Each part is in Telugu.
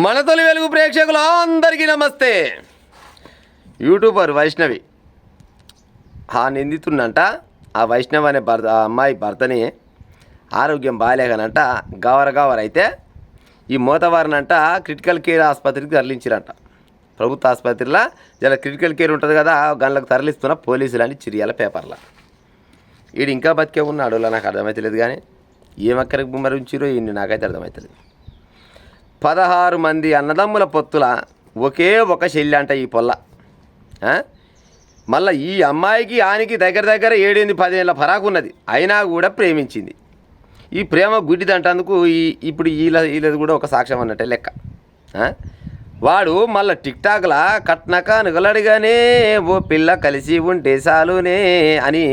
మన తొలి వెలుగు ప్రేక్షకులు అందరికీ నమస్తే. యూట్యూబర్ వైష్ణవి నిందితున్నంట. ఆ వైష్ణవి అనే ఆ అమ్మాయి భర్తని ఆరోగ్యం బాగాలేకనంట గవర అయితే ఈ మోతవారినంట క్రిటికల్ కేర్ ఆసుపత్రికి తరలించారంట. ప్రభుత్వ ఆసుపత్రిలో జర క్రిటికల్ కేర్ ఉంటుంది కదా, గంటలకు తరలిస్తున్న పోలీసులు అని చిరియాల పేపర్లో. వీడు ఇంకా బతికే ఉన్నాడు, నాకు అర్థమవుతలేదు. కానీ ఏమక్కడికి బుమ్మరించారో ఈయన నాకైతే అర్థమవుతలేదు. 16 మంది అన్నదమ్ముల పొత్తుల ఒకే ఒక చెల్లి అంట ఈ పొల్ల. మళ్ళీ ఈ అమ్మాయికి ఆనికి దగ్గర 7-10 ఏళ్ళ పరాకు ఉన్నది, అయినా కూడా ప్రేమించింది. ఈ ప్రేమ గుడ్డిదంటందుకు ఇప్పుడు వీళ్ళది కూడా ఒక సాక్ష్యం అన్నట్టే లెక్క. వాడు మళ్ళీ టిక్టాక్లా కట్నక నిగలడిగానే ఓ పిల్ల కలిసి ఉంటే చాలునే అని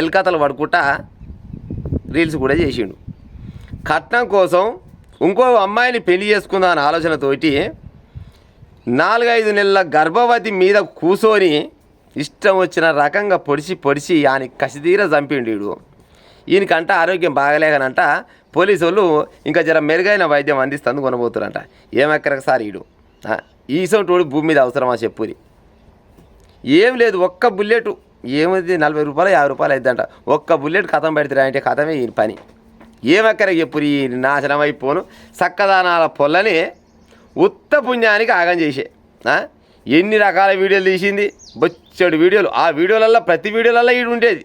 ఎల్కథలు పడుకుంటా రీల్స్ కూడా చేసిండు. కట్నం కోసం ఇంకో అమ్మాయిని పెళ్లి చేసుకుందాం అనే ఆలోచనతోటి 4-5 నెలల గర్భవతి మీద కూర్చొని ఇష్టం వచ్చిన రకంగా పొడిచి ఆయన కసిదీర చంపిండు. వీడు ఈయనకంట ఆరోగ్యం బాగలేకనంట పోలీసు వాళ్ళు ఇంకా జర మెరుగైన వైద్యం అందిస్తుంది కొనబోతురంట. ఏమక్కడికి సార్ వీడు ఈసోటోడు భూమి మీద అవసరమా చెప్పుది. ఏం లేదు, ఒక్క బుల్లెట్ ఏమైంది 40 రూపాయలు 50 రూపాయలు అయిద్దంట. ఒక్క బుల్లెట్ కథం పెడతారా అంటే కథమే ఈయన పని. ఏమక్కడికి చెప్పు ఈ నాశనం అయిపోను చక్కదానాల పొల్లని ఉత్త పుణ్యానికి ఆగం చేసే. ఎన్ని రకాల వీడియోలు తీసింది, బొచ్చడు వీడియోలు. ఆ వీడియోలలో ప్రతి వీడియోలలో ఈడు ఉండేది.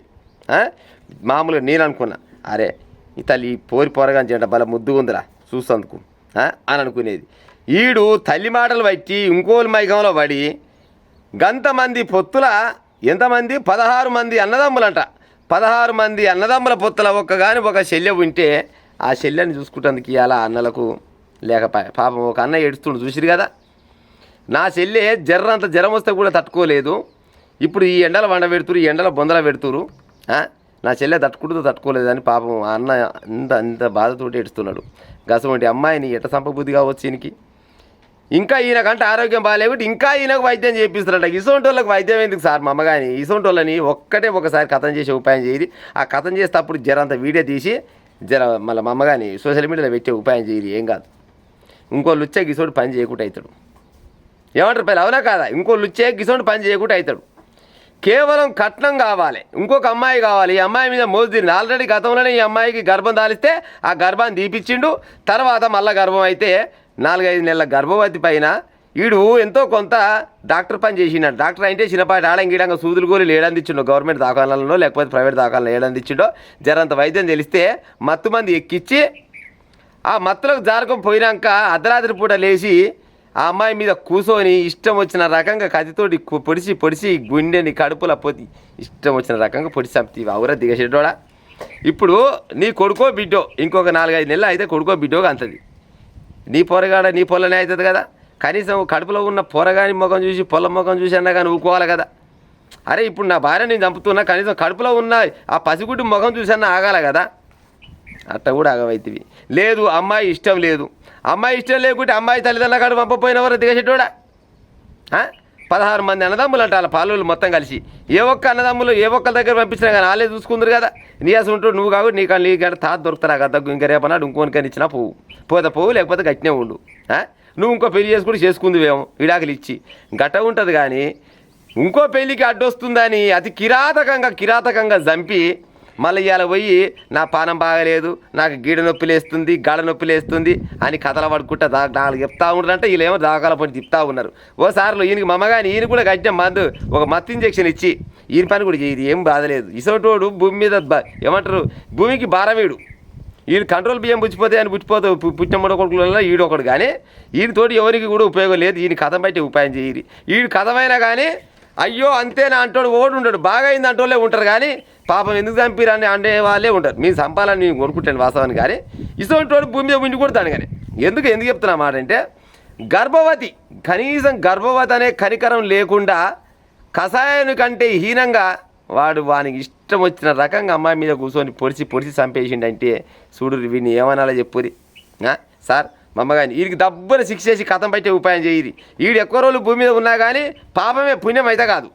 మామూలుగా నేను అనుకున్నా, అరే ఈ తల్లి పోరి పొరగాంచేట బల ముద్దుగా ఉందిరా చూసేందుకు అని అనుకునేది. ఈడు తల్లి మాటలు బట్టి ఇంకోలు మైకంలో పడి గంతమంది పొత్తుల ఎంతమంది 16 మంది అన్నదమ్ములంట. 16 మంది అన్నదమ్ముల పొత్తుల ఒక శల్య ఉంటే ఆ శల్యాన్ని చూసుకుంటందుకు ఇవాళ అన్నలకు లేకపోయా. పాపం ఒక అన్న ఏడుస్తుండు చూసిరు కదా. నా చెల్లె జర్రంత జ్వరం వస్తే కూడా తట్టుకోలేదు. ఇప్పుడు ఈ ఎండల వండ పెడుతురు, ఈ ఎండల బొందల పెడుతురు. నా చెల్లె తట్టుకోలేదని పాపం ఆ అన్న అంత బాధతోటి ఏడుస్తున్నాడు. గసవంటి అమ్మాయిని ఎట్ట సంపబుద్ధి కావచ్చు ఈయనకి. ఇంకా ఈయనకంటే ఆరోగ్యం బాగాలేకపోతే ఇంకా ఈయనకు వైద్యం చేపిస్తారంట. ఇసోంటి వాళ్ళకి వైద్యం ఎందుకు సార్ మా అమ్మగాని? ఇసోంటి వాళ్ళని ఒకసారి కథం చేసే ఉపాయం చేయరు. ఆ కథం చేస్తే అప్పుడు జరంత వీడియో తీసి మళ్ళీ మా అమ్మగాని సోషల్ మీడియాలో పెట్టే ఉపాయం చేయరు. ఏం కాదు, ఇంకో లుచ్చే గిసోడు పని చేయకుండా అవుతాడు. ఏమంటారు పైన, అవునా కాదా? ఇంకో లుచ్చే గిసోడు పని చేయకుండా అవుతాడు. కేవలం కట్నం కావాలి, ఇంకొక అమ్మాయి కావాలి. ఈ అమ్మాయి మీద మోజు తీరింది. ఆల్రెడీ గతంలోనే ఈ అమ్మాయికి గర్భం దాలిస్తే ఆ గర్భాన్ని తీపిచ్చిండు. తర్వాత మళ్ళీ గర్భం అయితే 4-5 నెలల గర్భవతి పైన వీడు ఎంతో కొంత డాక్టర్ పని చేసినాడు. డాక్టర్ అంటే చిన్నపాటి ఆడంగిడంగా సూదులు గోలు ఏడందిచ్చిండో, గవర్నమెంట్ దాఖాలలో లేకపోతే ప్రైవేట్ దాఖాలలో ఏడందిచ్చిండో. జరంత వైద్యం తెలిస్తే మత్తు మంది ఎక్కిచ్చి ఆ మత్తులకు జారకం పోయినాక అర్ధరాత్రి పూట లేచి ఆ అమ్మాయి మీద కూర్చొని ఇష్టం వచ్చిన రకంగా కత్తితోటి పొడిచి గుండెని కడుపులో పోతి ఇష్టం వచ్చిన రకంగా పొడి చంపుతీ అవురా దిగసేటోడా. ఇప్పుడు నీ కొడుకో బిడ్డో ఇంకొక 4-5 నెలలు అయితే కొడుకో బిడ్డోగా అంతది. నీ పొలనే అవుతుంది కదా. కనీసం కడుపులో ఉన్న పొరగాని ముఖం చూసి పొలం ముఖం చూసి అన్నా కానీ ఊకోవాలి కదా. అరే ఇప్పుడు నా భార్య నేను చంపుతున్నా, కనీసం కడుపులో ఉన్న ఆ పసిగుడ్డి ముఖం చూసి అన్నా ఆగాల కదా. అట్ట కూడా ఆగవైతివి. లేదు, అమ్మాయి ఇష్టం లేదు. అమ్మాయి ఇష్టం లేకుంటే అమ్మాయి తల్లిదండ్రుల కాడు పంపపోయినవరా దిగసేటోడా. 16 మంది అన్నదమ్ములు అంట వాళ్ళ పాలు మొత్తం కలిసి. ఏ ఒక్క దగ్గర పంపించినా కానీ వాళ్ళే చూసుకుందరు కదా. నీ అసలు ఉంటాడు నువ్వు కాబట్టి నీకంటే తాత దొరుకుతారా కదా. ఇంకా రేపన్నాడు ఇంకోనికని ఇచ్చినా పోవు లేకపోతే గట్టినే ఉండు. నువ్వు ఇంకో పెళ్లి చేసుకుందివేమో విడాకులు ఇచ్చి గట్ట ఉంటుంది. కానీ ఇంకో పెళ్ళికి అడ్డొస్తుందని అతి కిరాతకంగా చంపి మళ్ళీ ఇవాళ పోయి నా పానం బాగలేదు, నాకు గీడ నొప్పి లేస్తుంది, గడ నొప్పి లేస్తుంది అని కథలు పడుకుంటా నాలుగు చెప్తా ఉన్నారంటే వీళ్ళేమో దాకాల పని తిప్పుతా ఉన్నారు. ఓసారిలో ఈయనకి మమ్మగాని ఈయన కూడా గట్టిన మందు ఒక మత్తు ఇంజెక్షన్ ఇచ్చి ఈయన పని కూడా చేయదు, ఏం బాధలేదు. ఇసోటోడు భూమి మీద ఏమంటారు భూమికి భారమీడు. ఈయన కంట్రోల్ బియ్యం పుచ్చిపోతే పుట్టినమ్మడ కొడుకులలో ఈడొకడు. కానీ ఈయనతోటి ఎవరికి కూడా ఉపయోగం లేదు. ఈయన కథం బట్టి ఉపాయం చేయరు. ఈయన కథమైనా కానీ అయ్యో అంతేనా అంటాడు ఓడు ఉంటాడు. బాగా అయింది అంటోళ్ళే ఉంటారు. కానీ పాపం ఎందుకు చంపిరని అంటే వాళ్ళే ఉంటారు. మీరు చంపాలని నేను కొనుక్కుంటాను వాస్తవాన్ని. కానీ ఇసోంటోడు భూమి మీద ఉండి కొడతాను. కానీ ఎందుకు చెప్తున్నా మాట అంటే గర్భవతి, కనీసం గర్భవతి అనే కనికరం లేకుండా కషాయాని కంటే హీనంగా వానికి ఇష్టం వచ్చిన రకంగా అమ్మాయి మీద కూర్చొని పొడిచి చంపేసిండంటే చూడు వీడిని ఏమనాలో చెప్పురి సార్. మమ్మగాని వీడికి దబ్బున శిక్ష చేసి కథం పట్టే ఉపాయం చేయరు. వీడు ఎక్కువ రోజులు భూమి మీద ఉన్నా కానీ పాపమే పుణ్యం అయితే కాదు.